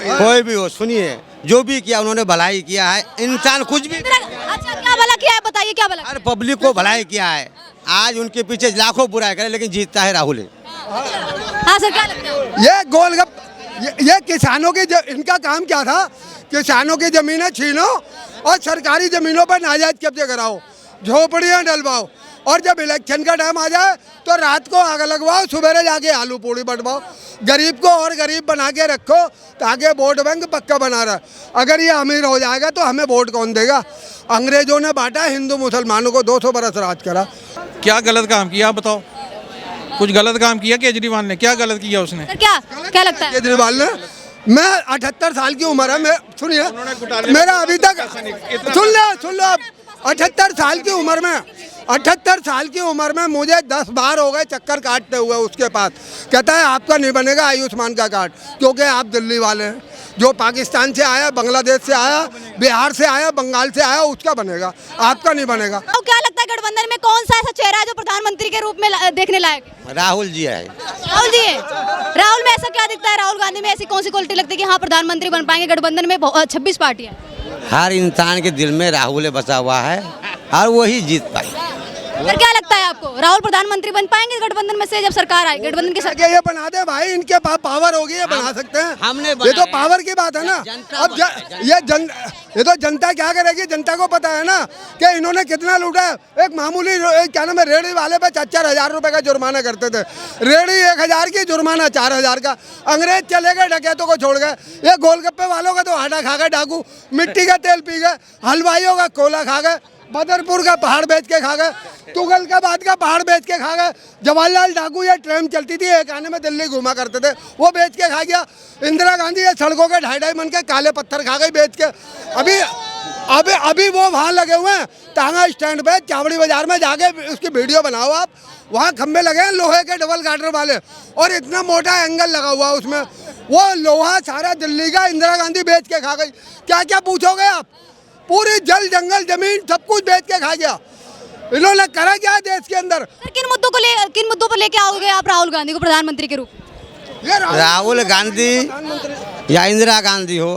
कोई भी हो, सुनिए, जो भी किया उन्होंने भलाई किया है। इंसान कुछ भी, अच्छा क्या भला किया है, बताइए क्या भला हर पब्लिक को भलाई किया है। आज उनके पीछे लाखों बुराई करे लेकिन जीतता है राहुल। हाँ सर, क्या लगता है? ये गोलगप ये किसानों की इनका काम क्या था? किसानों की जमीनें छीनो और सरकारी जमीनों पर नाजायज कब्जे कराओ, झोपड़ियाँ डलवाओ, और जब इलेक्शन का टाइम आ जाए तो रात को आग लगवाओ, सुबह जाके आलू पूड़ी बंटवाओ। गरीब को और गरीब बना के रखो ताकि वोट बैंक पक्का बना रहा। अगर ये अमीर हो जाएगा तो हमें वोट कौन देगा? अंग्रेजों ने बांटा हिंदू मुसलमानों को, 200 बरस राज करा। क्या गलत काम किया आप बताओ? कुछ गलत काम किया केजरीवाल ने? क्या गलत किया उसने? सर क्या लगता है? केजरीवाल ने, मैं 78 साल की उम्र है, मैं सुनिए, मेरा अभी तक सुन लो आप, 78 साल की उम्र में 78 साल की उम्र में मुझे 10 बार हो गए चक्कर काटते हुए उसके पास। कहता है आपका नहीं बनेगा आयुष्मान का कार्ड, क्योंकि आप दिल्ली वाले हैं। जो पाकिस्तान से आया, बांग्लादेश से आया, बिहार से आया, बंगाल से आया, उसका बनेगा, आपका नहीं बनेगा। तो क्या लगता है गठबंधन में कौन सा ऐसा चेहरा है जो प्रधानमंत्री के रूप में देखने लायक? राहुल जी है। राहुल जी है। राहुल में ऐसा क्या दिखता है? राहुल गांधी में ऐसी कौन सी क्वालिटी लगती है कि हाँ प्रधानमंत्री बन पाएंगे? गठबंधन में 26 पार्टियां, हर इंसान के दिल में राहुल बसा हुआ है और वही जीत पाए। सर क्या लगता है आपको, राहुल प्रधानमंत्री बन पाएंगे गठबंधन में से जब सरकार आए? गठबंधन की सरकार ये बना दे भाई, इनके पास पावर होगी, ये बना सकते हैं। हमने ये तो पावर की बात है ना। अब ये तो जनता क्या करेगी? जनता को पता है ना कि इन्होंने कितना लूटा है। एक मामूली क्या नाम है, रेहड़ी वाले पे 4,000 रुपए का जुर्माना करते थे। रेहड़ी 1,000 की, जुर्माना 4,000 का। अंग्रेज चले गए, डकैतों को छोड़ गए। ये गोलगप्पे वालों का तो आटा खा गए डाकू, मिट्टी का तेल पी गए, हलवाइयों का कोला खा गए, बदरपुर का पहाड़ बेच के खा गए, तुगलकाबाद का पहाड़ बेच के खा गए। जवाहरलाल डाकू, ये ट्रेन चलती थी एक आने में, दिल्ली घुमा करते थे, वो बेच के खा गया। इंदिरा गांधी ये सड़कों के 2.5 मन के काले पत्थर खा गई बेच के। अभी वो वहाँ लगे हुए हैं टांगा स्टैंड पे, चावड़ी बाजार में जाके उसकी वीडियो बनाओ आप। वहाँ खंबे लगे हैं लोहे के डबल गार्डर वाले, और इतना मोटा एंगल लगा हुआ उसमें। वो लोहा सारा दिल्ली का इंदिरा गांधी बेच के खा गई। क्या क्या पूछोगे आप? पूरी जल जंगल जमीन सब कुछ बेच के खा गया। इन्होंने करा क्या देश के अंदर? सर किन मुद्दों पर लेके आओगे आप राहुल गांधी को प्रधानमंत्री के रूप में? ये राहुल गांधी या इंदिरा गांधी हो,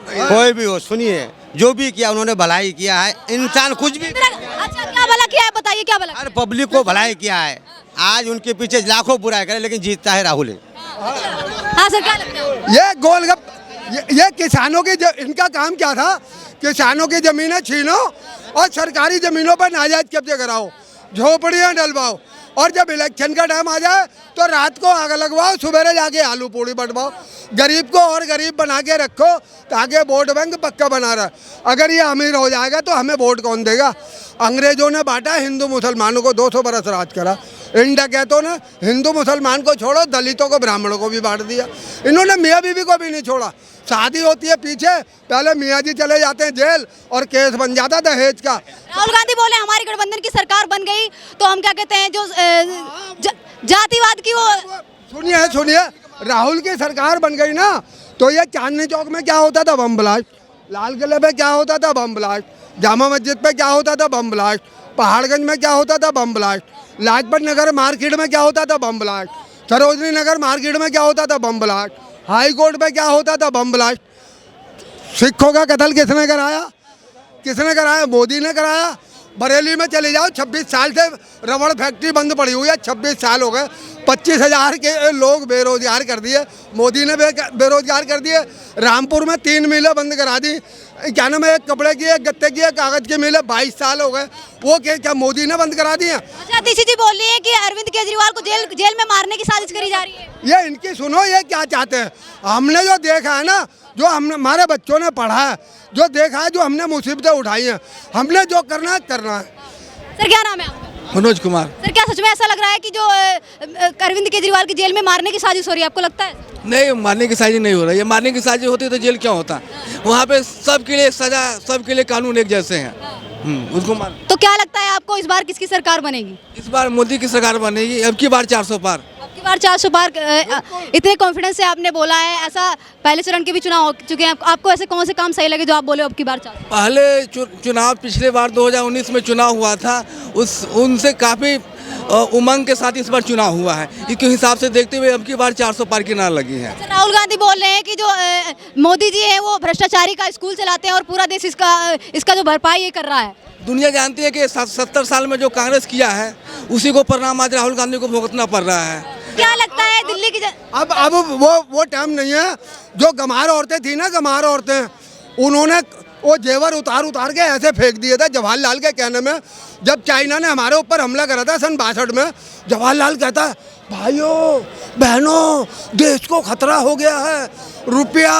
कोई भी हो, सुनिए, जो भी किया उन्होंने भलाई किया है। इंसान कुछ भी, अच्छा क्या भला किया है, बताइए क्या भला? हर पब्लिक को भलाई किया है। आज उनके पीछे लाखों बुराई करे लेकिन जीतता है राहुल। हाँ सर, क्या लगता है? ये गोलगप ये किसानों की इनका काम क्या था? किसानों की जमीनें छीनो और सरकारी जमीनों पर नाजायज कब्जे कराओ, झोपड़ियाँ डलवाओ, और जब इलेक्शन का टाइम आ जाए तो रात को आग लगवाओ, सुबह जाके आलू पूड़ी बंटवाओ। गरीब को और गरीब बना के रखो ताकि वोट बैंक पक्का बना रहा। अगर ये अमीर हो जाएगा तो हमें वोट कौन देगा? अंग्रेजों ने बांटा हिंदू मुसलमानों को, 200 बरस राज करा। इन डकैतों ने हिंदू मुसलमान को छोड़ो, दलितों को, ब्राह्मणों को भी बांट दिया। इन्होंने मियाँ बीवी को भी नहीं छोड़ा। शादी होती है पीछे, पहले मियाँ जी चले जाते हैं जेल और केस बन जाता दहेज का। राहुल गांधी बोले हमारी गठबंधन की सरकार बन गई तो हम क्या कहते हैं, जो जातिवाद की वो। सुनिए, राहुल की सरकार बन गई ना तो ये चांदनी चौक में क्या होता था? Bomb blast. लाल किले पे क्या होता था? Bomb blast. जामा मस्जिद पे क्या होता था? Bomb blast. पहाड़गंज में क्या होता था? Bomb blast. Lajpat Nagar market में क्या होता था? Bomb blast. Sarojini Nagar market में क्या होता था? Bomb blast. हाई कोर्ट पे क्या होता था? Bomb blast. सिखों का कत्ल किसने कराया? किसने कराया? मोदी ने कराया। बरेली में चले जाओ, 26 साल से रबड़ फैक्ट्री बंद पड़ी हुई है, 26 साल हो गए। 25,000 के लोग बेरोजगार कर दिए, मोदी ने बेरोजगार कर दिए। रामपुर में 3 मिलें बंद करा दी। क्या नाम है, एक कपड़े की, एक गत्ते की, एक कागज की मिलें, 22 साल हो गए। वो क्या मोदी ने बंद करा दी है? अच्छा, तीसी जी बोल रही है कि अरविंद केजरीवाल को जेल में मारने की साजिश करी जा रही है। ये इनकी सुनो, ये क्या चाहते हैं? हमने जो देखा है ना, जो हमारे बच्चों ने पढ़ा है, जो देखा है, जो हमने मुसीबतें उठाई हैं, हमने जो करना है करना है। सर क्या नाम है आपका? मनोज कुमार। सर क्या सच में ऐसा लग रहा है कि जो अरविंद केजरीवाल की जेल में मारने की साजिश हो रही है, आपको लगता है? नहीं, मारने की साजिश नहीं हो रही है। मारने की साजिश होती तो जेल क्यों होता? वहाँ पे सबके लिए सजा, सबके लिए कानून एक जैसे हैं। उसको मार। तो क्या लगता है आपको इस बार किसकी सरकार बनेगी? इस बार मोदी की सरकार बनेगी। अब की बार 400 पार। अब की बार 400 पार। इतने कॉन्फिडेंस से आपने बोला है। ऐसा पहले चरण के भी चुनाव हो चुके हैं, आपको ऐसे कौन से काम सही लगे जो आप बोले अब की बार 400? पहले चुनाव पिछले बार 2019 में चुनाव हुआ था, उनसे काफ़ी उमंग के साथ इस बार चुनाव हुआ है। इसके हिसाब से देखते हुए अब की बार 400 पार की नार लगी है। अच्छा, राहुल गांधी बोल रहे हैं कि जो मोदी जी हैं वो भ्रष्टाचारी का स्कूल चलाते हैं और पूरा देश इसका जो भरपाई ये कर रहा है। दुनिया जानती है कि 70 साल में जो कांग्रेस किया है उसी को परिणाम आज राहुल गांधी को भुगतना पड़ रहा है। क्या लगता है दिल्ली की अब वो टाइम नहीं है। जो गंवार औरतें थी ना, गंवार औरतें, उन्होंने वो जेवर उतार के ऐसे फेंक दिए थे जवाहरलाल के कहने में। जब चाइना ने हमारे ऊपर हमला करा था सन 62 में, जवाहरलाल कहता है भाइयों बहनों देश को खतरा हो गया है, रुपया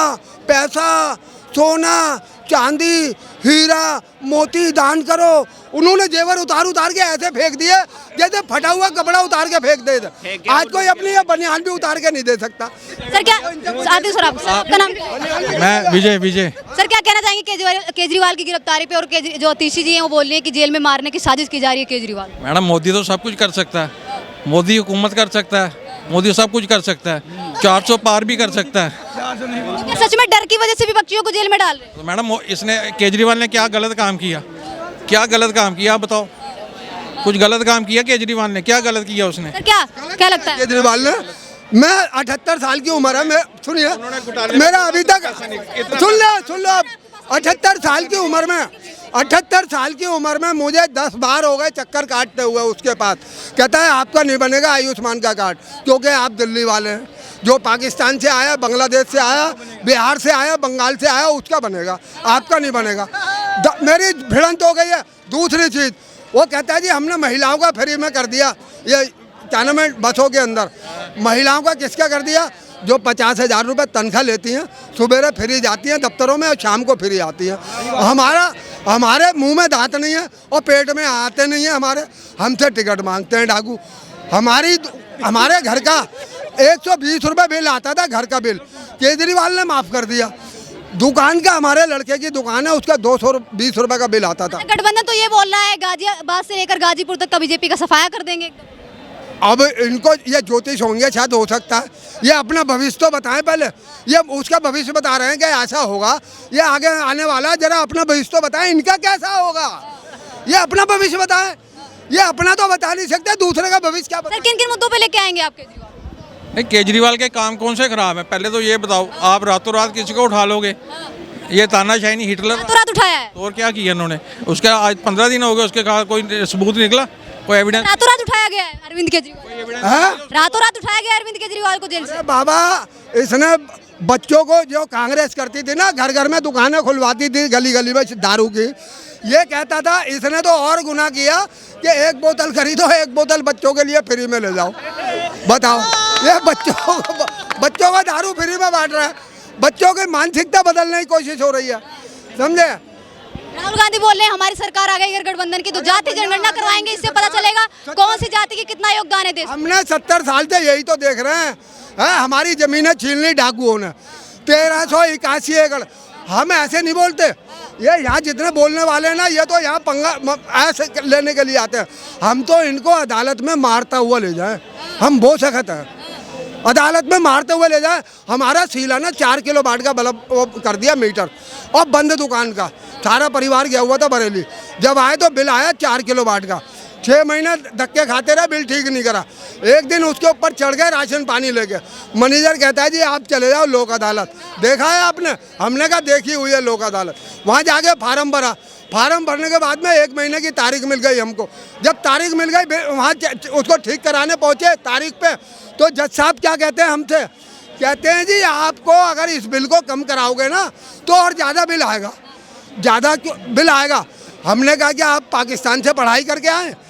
पैसा सोना चांदी हीरा मोती दान करो। उन्होंने जेवर उतार के ऐसे फेंक दिए जैसे फटा हुआ कपड़ा उतार के फेंक दे। आज कोई अपनी ये बनियान भी उतार के नहीं दे सकता। सर क्या आते सर आपका नाम क्या है? मैं विजय। सर क्या कहना चाहेंगे केजरीवाल की गिरफ्तारी पे, और जो अतिशी जी हैं वो बोल रही है कि जेल में मारने की साजिश की जा रही है केजरीवाल। मैडम मोदी तो सब कुछ कर सकता है, मोदी हुकूमत कर सकता है, मोदी सब कुछ कर सकता है, 400 पार भी कर सकता है। क्या सच में डर की वजह से विपक्षियों को जेल में डाल रहे हैं? तो मैडम इसने केजरीवाल ने क्या गलत काम किया? क्या गलत काम किया आप बताओ? कुछ गलत काम किया केजरीवाल ने? क्या गलत किया उसने? सर क्या लगता है केजरीवाल ने? मैं 78 साल की उम्र है, मैं सुनिए मेरा अभी तक सुन लो 78 साल की उम्र में 78 साल की उम्र में मुझे 10 बार हो गए चक्कर काटते हुए उसके पास। कहता है आपका नहीं बनेगा आयुष्मान का कार्ड, क्योंकि आप दिल्ली वाले हैं। जो पाकिस्तान से आया, बांग्लादेश से आया, बिहार से आया, बंगाल से आया, उसका बनेगा, आपका नहीं बनेगा। मेरी भिड़ंत हो गई है। दूसरी चीज़ वो कहता है जी हमने महिलाओं का फ्री में कर दिया। ये क्या नाम है, बसों के अंदर महिलाओं का किसका कर दिया? जो 50,000 रुपये तनख्वाह लेती हैं, सुबह फ्री जाती हैं दफ्तरों में और शाम को फ्री आती हैं। हमारे मुंह में दांत नहीं है और पेट में आते नहीं है हमारे, हमसे टिकट मांगते हैं डाकू। हमारे घर का 120 रुपये बिल आता था, घर का बिल केजरीवाल ने माफ़ कर दिया। दुकान का, हमारे लड़के की दुकान है, उसका 220 रुपये का बिल आता था। गठबंधन तो ये बोल रहा है गाजियाबाद से लेकर गाजीपुर तक का बीजेपी का सफाया कर देंगे। अब इनको ये ज्योतिष होंगे, शायद हो सकता है। ये अपना भविष्य तो बताएं पहले। ये उसका भविष्य बता रहे हैं कि ऐसा होगा, ये आगे आने वाला, जरा अपना भविष्य तो बताएं इनका कैसा होगा। ये अपना भविष्य बताएं, ये अपना तो बता नहीं सकते, दूसरे का भविष्य क्या बताएं। किन किन मुद्दों पे लेके आएंगे आप केजरीवाल? नहीं, केजरीवाल के काम कौन से खराब है? पहले तो ये बताओ, आप रातों रात किसी को उठा लोगे? ये तानाशाही नहीं, हिटलर रात उठाया है। और क्या किया इन्होंने? उसका आज 15 दिन हो गए, उसके कहा कोई सबूत निकला, कोई एविडेंस? रातों रात उठाया गया है अरविंद केजरीवाल, रातों रात उठाया गया अरविंद केजरीवाल को जेल से। बाबा इसने बच्चों को, जो कांग्रेस करती थी ना, घर घर में दुकानें खुलवाती थी गली गली में दारू की, ये कहता था। इसने तो और गुनाह किया कि एक बोतल खरीदो, एक बोतल बच्चों के लिए फ्री में ले जाओ। बताओ, ये बच्चों का दारू फ्री में बांट रहा है। बच्चों की मानसिकता बदलने की कोशिश हो रही है, समझे? राहुल गांधी बोल रहे हैं हमारी सरकार आ गई अगर गठबंधन की तो जाति जनगणना करवाएंगे, इससे पता चलेगा कौन सी जाति की कितना योगदान है देश। हमने 70 साल से यही तो देख रहे हैं। हमारी जमीनें छीन ली डाकुओं ने, 1381 एकड़। हम ऐसे नहीं बोलते। ये यहाँ जितने बोलने वाले हैं ना, ये तो यहाँ पंगा ऐसे लेने के लिए आते हैं। हम तो इनको अदालत में मारता हुआ ले जाएं, हम वो सख्त हैं। अदालत में मारते हुए ले जाए। हमारा सीला ना 4 किलो वाट का बल्ब कर दिया मीटर, और बंद दुकान का। सारा परिवार गया हुआ था बरेली। जब आए तो बिल आया 4 किलो वाट का। 6 महीने धक्के खाते रहे, बिल ठीक नहीं करा। एक दिन उसके ऊपर चढ़ गए राशन पानी लेके। मैनेजर कहता है जी आप चले जाओ लोक अदालत। देखा है आपने? हमने कहा देखी हुई है लोक अदालत। वहाँ जाके फार्म भरा। फार्म भरने के बाद में 1 महीने की तारीख मिल गई हमको। जब तारीख मिल गई, वहाँ उसको ठीक कराने पहुँचे तारीख पे, तो जज साहब क्या कहते हैं हमसे? कहते हैं जी आपको अगर इस बिल को कम कराओगे ना तो और ज़्यादा बिल आएगा, ज़्यादा बिल आएगा। हमने कहा कि आप पाकिस्तान से पढ़ाई करके आए?